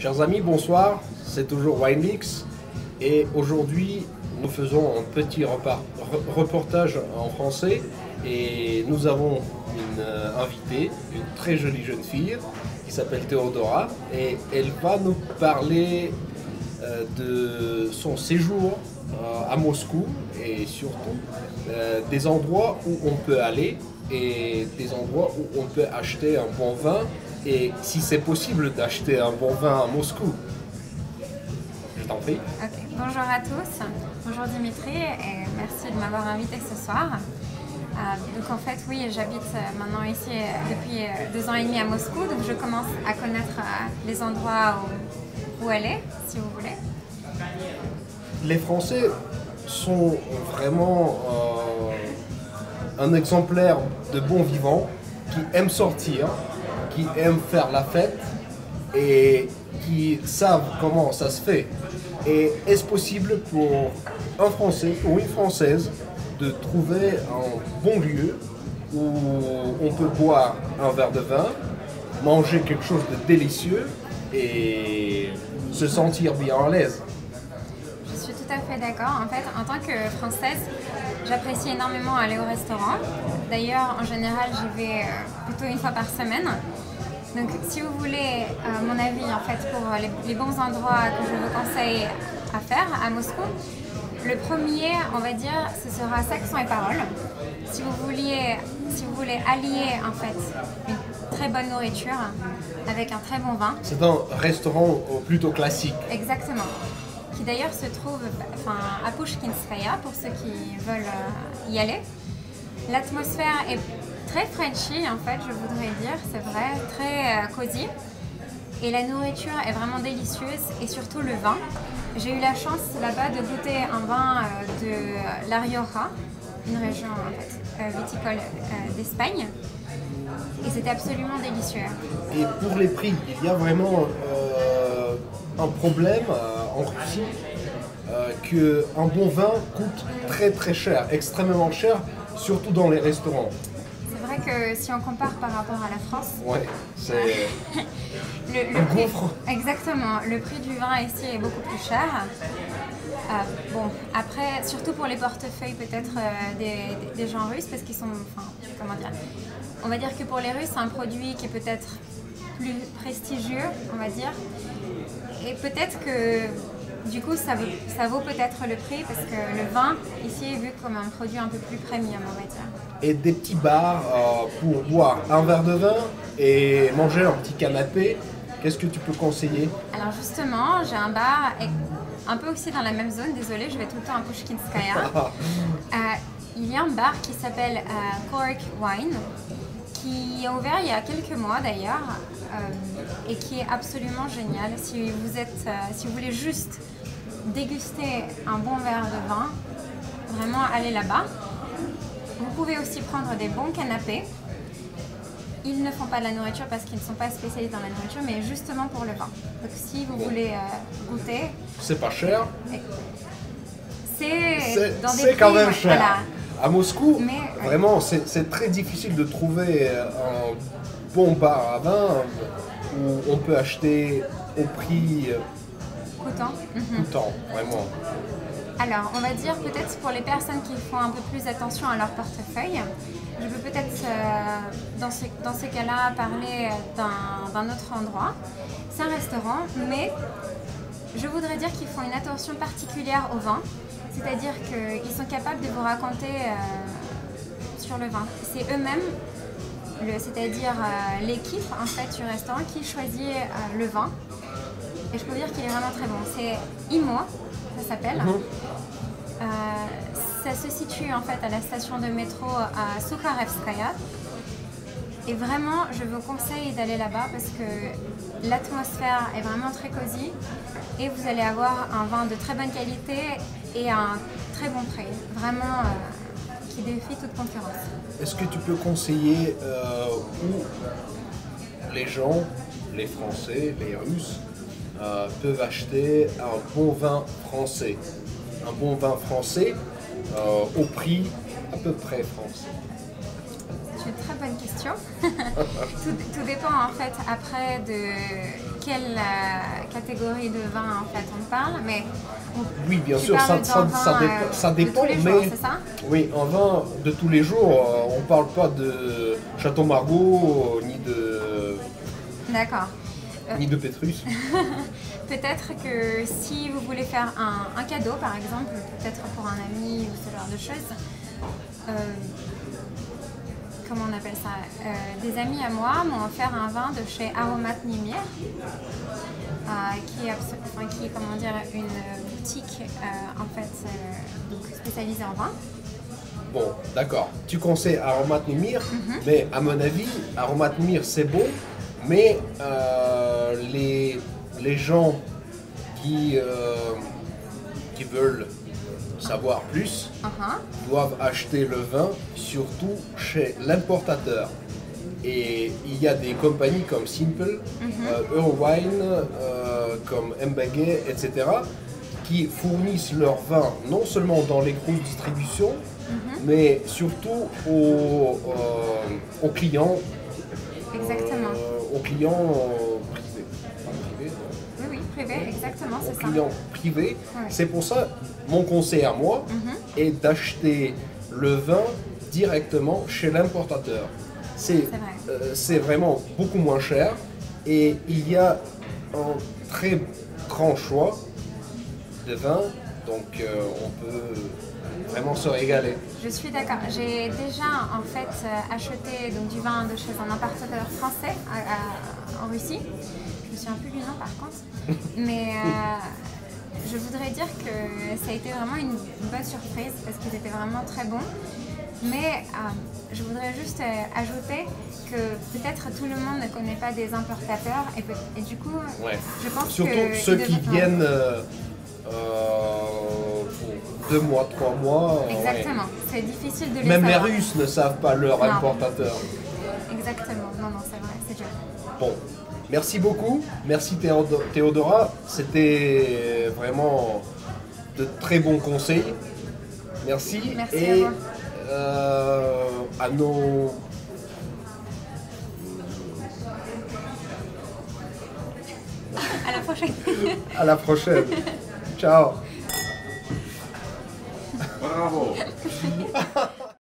Chers amis, bonsoir, c'est toujours WineLeaks et aujourd'hui nous faisons un petit reportage en français et nous avons une invitée, une très jolie jeune fille qui s'appelle Théodora et elle va nous parler de son séjour à Moscou et surtout des endroits où on peut aller et des endroits où on peut acheter un bon vin et si c'est possible d'acheter un bon vin à Moscou. Je t'en prie. Okay. Bonjour à tous, bonjour Dimitri et merci de m'avoir invité ce soir. Donc en fait oui, j'habite maintenant ici depuis 2 ans et demi à Moscou, donc je commence à connaître les endroits où aller, si vous voulez. Les Français sont vraiment un exemplaire de bons vivants qui aiment sortir, qui aiment faire la fête et qui savent comment ça se fait. Et est-ce possible pour un Français ou une Française de trouver un bon lieu où on peut boire un verre de vin, manger quelque chose de délicieux et se sentir bien à l'aise? Je suis tout à fait d'accord. En fait, en tant que Française, j'apprécie énormément aller au restaurant. D'ailleurs, en général, j'y vais plutôt une fois par semaine. Donc, si vous voulez mon avis en fait pour les bons endroits que je vous conseille à faire à Moscou, le premier, on va dire, ce sera Saxon et Parole. Si vous voulez allier en fait une très bonne nourriture avec un très bon vin. C'est un restaurant plutôt classique. Exactement. Qui d'ailleurs se trouve à Pushkinskaya pour ceux qui veulent y aller. L'atmosphère est très Frenchy en fait, je voudrais dire, c'est vrai, très cosy. Et la nourriture est vraiment délicieuse et surtout le vin. J'ai eu la chance là-bas de goûter un vin de La Rioja, une région en fait, viticole d'Espagne. Et c'était absolument délicieux. Et pour les prix, il y a vraiment un problème en Russie qu'un bon vin coûte très très cher, extrêmement cher, surtout dans les restaurants. C'est vrai que si on compare par rapport à la France, ouais, c'est le prix, exactement, le prix du vin ici est beaucoup plus cher. Bon, après, surtout pour les portefeuilles peut-être des gens russes, parce qu'ils sont, comment dire, on va dire que pour les Russes, c'est un produit qui est peut-être plus prestigieux, on va dire, et peut-être que du coup ça vaut peut-être le prix parce que le vin ici est vu comme un produit un peu plus premium, on va dire. Et des petits bars pour boire un verre de vin et manger un petit canapé, qu'est-ce que tu peux conseiller? Alors justement, j'ai un bar un peu aussi dans la même zone, désolée, je vais tout le temps à Pushkinskaya. Il y a un bar qui s'appelle Cork Wine, qui a ouvert il y a quelques mois d'ailleurs, et qui est absolument génial. Si vous voulez juste déguster un bon verre de vin, vraiment allez là-bas. Vous pouvez aussi prendre des bons canapés. Ils ne font pas de la nourriture parce qu'ils ne sont pas spécialisés dans la nourriture, mais justement pour le vin. Donc si vous voulez goûter... C'est pas cher. C'est quand même cher. Voilà. À Moscou, mais, vraiment, c'est très difficile de trouver un bon bar à vin où on peut acheter au prix coûtant, vraiment. Alors, on va dire peut-être pour les personnes qui font un peu plus attention à leur portefeuille, je peux peut-être dans ces cas-là parler d'un autre endroit. C'est un restaurant, mais je voudrais dire qu'ils font une attention particulière au vin. C'est-à-dire qu'ils sont capables de vous raconter sur le vin. C'est eux-mêmes, c'est-à-dire l'équipe en fait, du restaurant qui choisit le vin. Et je peux vous dire qu'il est vraiment très bon. C'est Imo, ça s'appelle. Ça se situe en fait à la station de métro à Sukharevskaya. Et vraiment, je vous conseille d'aller là-bas parce que l'atmosphère est vraiment très cosy et vous allez avoir un vin de très bonne qualité et à un très bon prix, vraiment qui défie toute concurrence. Est-ce que tu peux conseiller où les gens, les Français, les Russes, peuvent acheter un bon vin français? Un bon vin français au prix à peu près français. C'est c'est une très bonne question. Tout dépend en fait après de quelle catégorie de vin en fait on parle, mais oui, bien tu sûr, parles ça dépend, de tous les mais jours, c'est ça? oui, en vin de tous les jours, on parle pas de Château Margaux D'accord. Ni de Pétrus. Peut-être que si vous voulez faire un cadeau, par exemple, peut-être pour un ami ou ce genre de choses, comment on appelle ça, des amis à moi m'ont offert un vin de chez Aromat Nimir, qui est comment dire, une boutique en fait donc spécialisée en vin. Bon, d'accord. Tu conseilles Aromat Nimir, mais à mon avis, Aromat Nimir c'est bon, mais les gens qui veulent savoir plus doivent acheter le vin surtout chez l'importateur. Et il y a des compagnies comme Simple, Eurowine, comme Mbagé, etc. qui fournissent leur vin non seulement dans les grosses distributions, mais surtout aux clients. Exactement. Aux clients privés. Oui, privé, exactement, c'est ça. Aux clients privés. Ouais. C'est pour ça, mon conseil à moi est d'acheter le vin directement chez l'importateur. C'est vraiment beaucoup moins cher et il y a un très grand choix de vins, donc on peut vraiment se régaler. Je suis d'accord. J'ai déjà en fait acheté donc, du vin de chez un importateur français en Russie. Je me souviens plus du nom par contre. Mais je voudrais dire que ça a été vraiment une bonne surprise parce qu'ils étaient vraiment très bons. Mais je voudrais juste ajouter que peut-être tout le monde ne connaît pas des importateurs et du coup, je pense surtout que ceux qui viennent pour 2 mois, 3 mois. Exactement, c'est difficile de les Même savoir. les Russes ne savent pas leur importateur. Exactement, non, c'est vrai, c'est dur. Bon, merci beaucoup, merci Théodora, c'était vraiment de très bons conseils. Merci. Merci et à vous. à nos À la prochaine. à la prochaine. Ciao. Bravo.